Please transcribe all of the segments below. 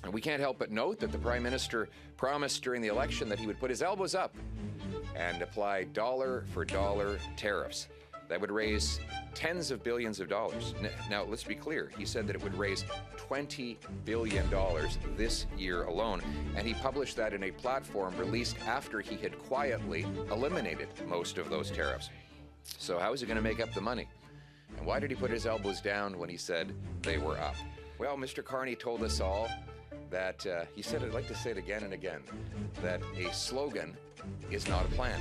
And we can't help but note that the Prime Minister promised during the election that he would put his elbows up and apply dollar-for-dollar tariffs that would raise tens of billions of dollars. Now, let's be clear. He said that it would raise $20 billion this year alone, and he published that in a platform released after he had quietly eliminated most of those tariffs. So how is he going to make up the money? And why did he put his elbows down when he said they were up? Well, Mr. Carney told us all that, he said, I'd like to say it again and again, that a slogan is not a plan.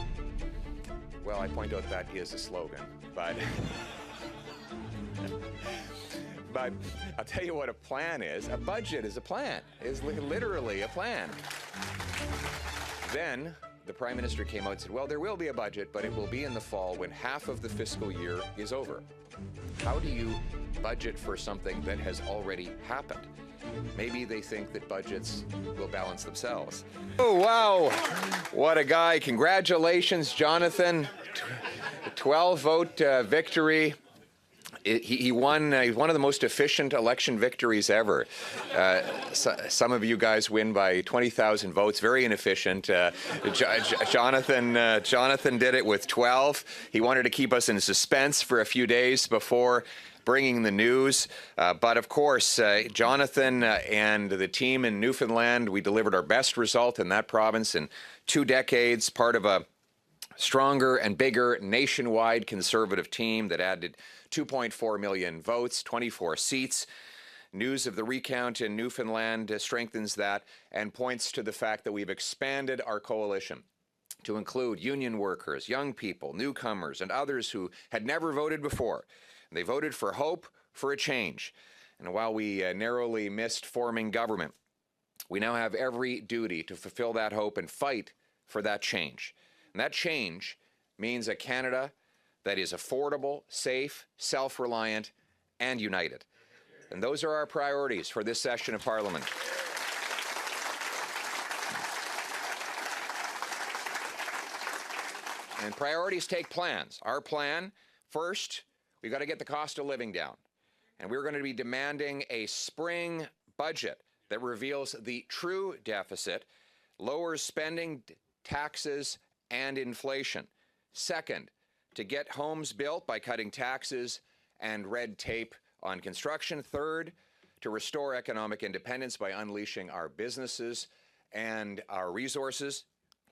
Well, I point out that is a slogan, but but I'll tell you what a plan is. A budget is a plan, is literally a plan. Then the Prime Minister came out and said, well, there will be a budget, but it will be in the fall when half of the fiscal year is over. How do you budget for something that has already happened? Maybe they think that budgets will balance themselves. Oh, wow. What a guy. Congratulations, Jonathan. 12-vote victory. He won one of the most efficient election victories ever. Some of you guys win by 20,000 votes. Very inefficient. Jonathan did it with 12. He wanted to keep us in suspense for a few days before bringing the news. But of course, Jonathan and the team in Newfoundland, we delivered our best result in that province in 2 decades, part of a stronger and bigger nationwide Conservative team that added 2.4 million votes, 24 seats. News of the recount in Newfoundland strengthens that and points to the fact that we've expanded our coalition to include union workers, young people, newcomers, and others who had never voted before. They voted for hope, for a change. And while we narrowly missed forming government, we now have every duty to fulfill that hope and fight for that change. And that change means a Canada that is affordable, safe, self-reliant, and united. And those are our priorities for this session of Parliament. And priorities take plans. Our plan, first, we've got to get the cost of living down. And we're going to be demanding a spring budget that reveals the true deficit, lowers spending, taxes, and inflation. Second, to get homes built by cutting taxes and red tape on construction. Third, to restore economic independence by unleashing our businesses and our resources.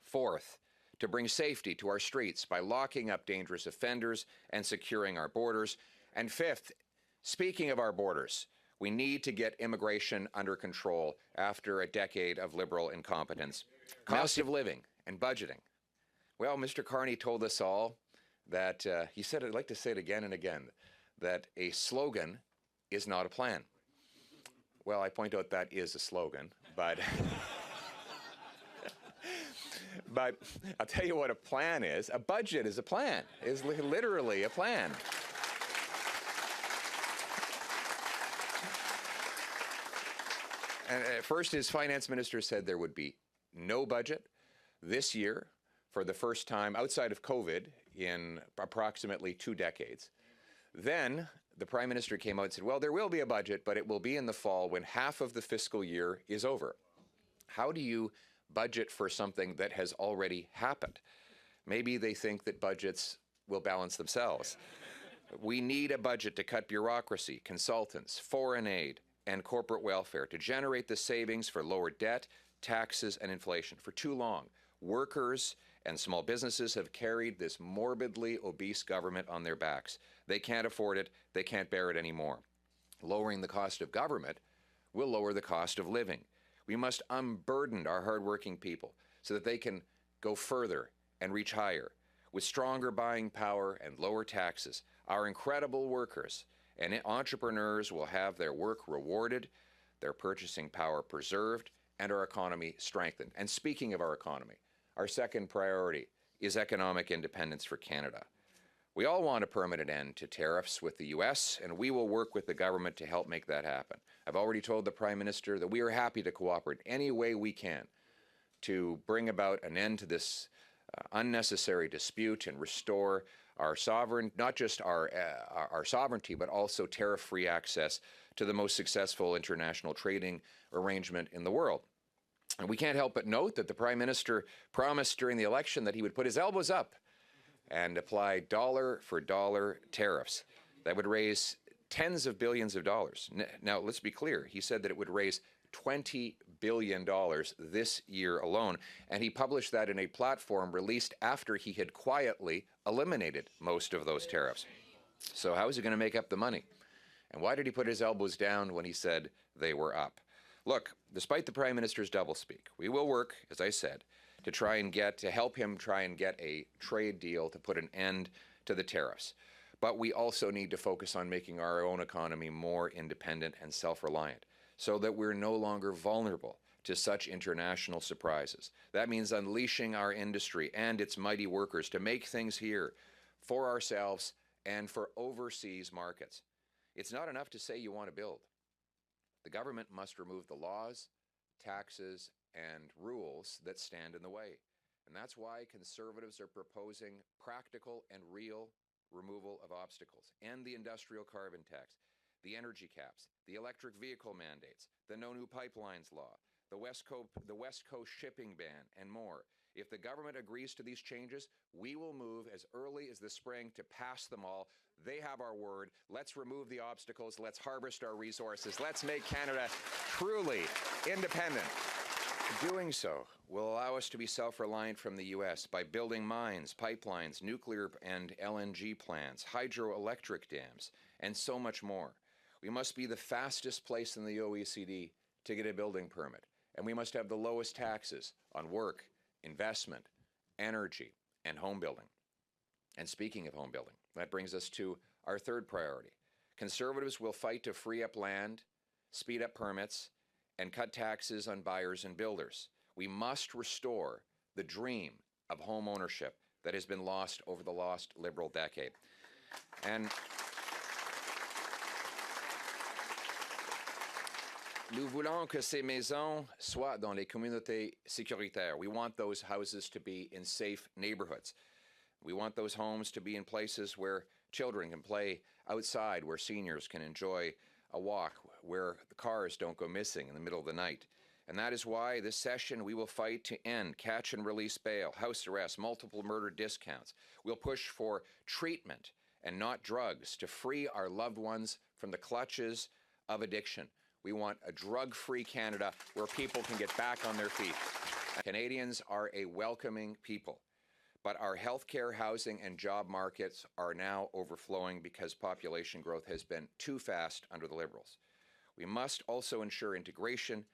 Fourth, to bring safety to our streets by locking up dangerous offenders and securing our borders. And fifth, speaking of our borders, we need to get immigration under control after a decade of Liberal incompetence. Cost of living and budgeting. Well, Mr. Carney told us all that, he said, I'd like to say it again and again, that a slogan is not a plan. Well, I point out that is a slogan, but but I'll tell you what a plan is. A budget is a plan, is literally a plan. And first, his finance minister said there would be no budget this year for the first time outside of COVID in approximately 2 decades. Then the Prime Minister came out and said, well, there will be a budget, but it will be in the fall when half of the fiscal year is over. How do you budget for something that has already happened? Maybe they think that budgets will balance themselves. We need a budget to cut bureaucracy, consultants, foreign aid, and corporate welfare to generate the savings for lower debt, taxes, and inflation. For too long, workers and small businesses have carried this morbidly obese government on their backs. They can't afford it. They can't bear it anymore. Lowering the cost of government will lower the cost of living. We must unburden our hardworking people so that they can go further and reach higher. With stronger buying power and lower taxes, our incredible workers and entrepreneurs will have their work rewarded, their purchasing power preserved, and our economy strengthened. And speaking of our economy, our second priority is economic independence for Canada. We all want a permanent end to tariffs with the U.S., and we will work with the government to help make that happen. I've already told the Prime Minister that we are happy to cooperate any way we can to bring about an end to this unnecessary dispute and restore our sovereign, not just our sovereignty, but also tariff-free access to the most successful international trading arrangement in the world. And we can't help but note that the Prime Minister promised during the election that he would put his elbows up and apply dollar-for-dollar tariffs that would raise tens of billions of dollars. Now, let's be clear. He said that it would raise $20 billion this year alone, and he published that in a platform released after he had quietly eliminated most of those tariffs. So how is he going to make up the money? And why did he put his elbows down when he said they were up? Look, despite the Prime Minister's doublespeak, we will work, as I said, to help him try and get a trade deal to put an end to the tariffs. But we also need to focus on making our own economy more independent and self-reliant so that we're no longer vulnerable to such international surprises. That means unleashing our industry and its mighty workers to make things here for ourselves and for overseas markets. It's not enough to say you want to build. The government must remove the laws, taxes, and rules that stand in the way. And that's why Conservatives are proposing practical and real removal of obstacles, and the industrial carbon tax, the energy caps, the electric vehicle mandates, the No New Pipelines law, the West Coast shipping ban, and more. If the government agrees to these changes, we will move as early as the spring to pass them all. They have our word. Let's remove the obstacles. Let's harvest our resources. Let's make Canada truly independent. Doing so will allow us to be self-reliant from the U.S. by building mines, pipelines, nuclear and LNG plants, hydroelectric dams, and so much more. We must be the fastest place in the OECD to get a building permit, and we must have the lowest taxes on work, investment, energy, and home building. And speaking of home building, that brings us to our third priority. Conservatives will fight to free up land, speed up permits, and cut taxes on buyers and builders. We must restore the dream of home ownership that has been lost over the lost Liberal decade. And nous voulons que ces maisons soient dans les communautés sécuritaires. We want those houses to be in safe neighborhoods. We want those homes to be in places where children can play outside, where seniors can enjoy a walk, where the cars don't go missing in the middle of the night. And that is why this session we will fight to end catch and release bail, house arrest, multiple murder discounts. We'll push for treatment and not drugs to free our loved ones from the clutches of addiction. We want a drug-free Canada where people can get back on their feet. Canadians are a welcoming people, but our healthcare, housing, and job markets are now overflowing because population growth has been too fast under the Liberals. We must also ensure integration.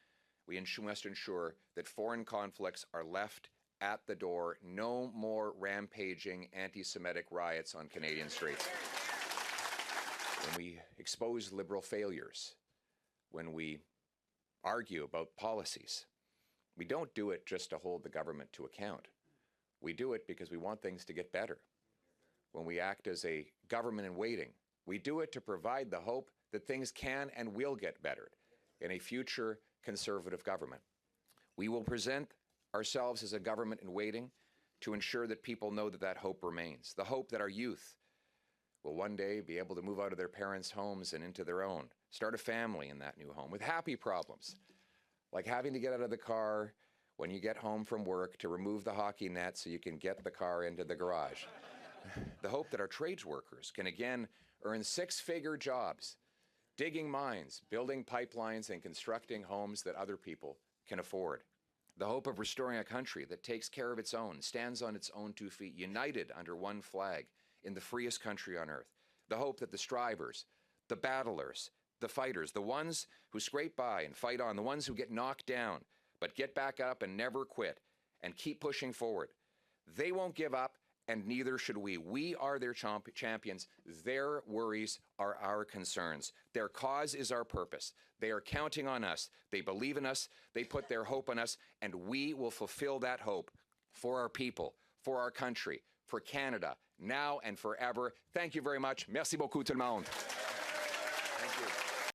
We must ensure that foreign conflicts are left at the door. No more rampaging anti-Semitic riots on Canadian streets. When we expose Liberal failures, when we argue about policies, we don't do it just to hold the government to account. We do it because we want things to get better. When we act as a government in waiting, we do it to provide the hope that things can and will get better in a future Conservative government. We will present ourselves as a government in waiting to ensure that people know that that hope remains, the hope that our youth will one day be able to move out of their parents' homes and into their own, start a family in that new home with happy problems, like having to get out of the car when you get home from work to remove the hockey net so you can get the car into the garage. The hope that our trades workers can again earn six-figure jobs, digging mines, building pipelines, and constructing homes that other people can afford. The hope of restoring a country that takes care of its own, stands on its own 2 feet, united under one flag in the freest country on earth. The hope that the strivers, the battlers, the fighters, the ones who scrape by and fight on, the ones who get knocked down, but get back up and never quit and keep pushing forward. They won't give up, and neither should we. We are their champions. Their worries are our concerns. Their cause is our purpose. They are counting on us. They believe in us. They put their hope in us, and we will fulfill that hope for our people, for our country, for Canada, now and forever. Thank you very much. Merci beaucoup tout le monde. Thank you.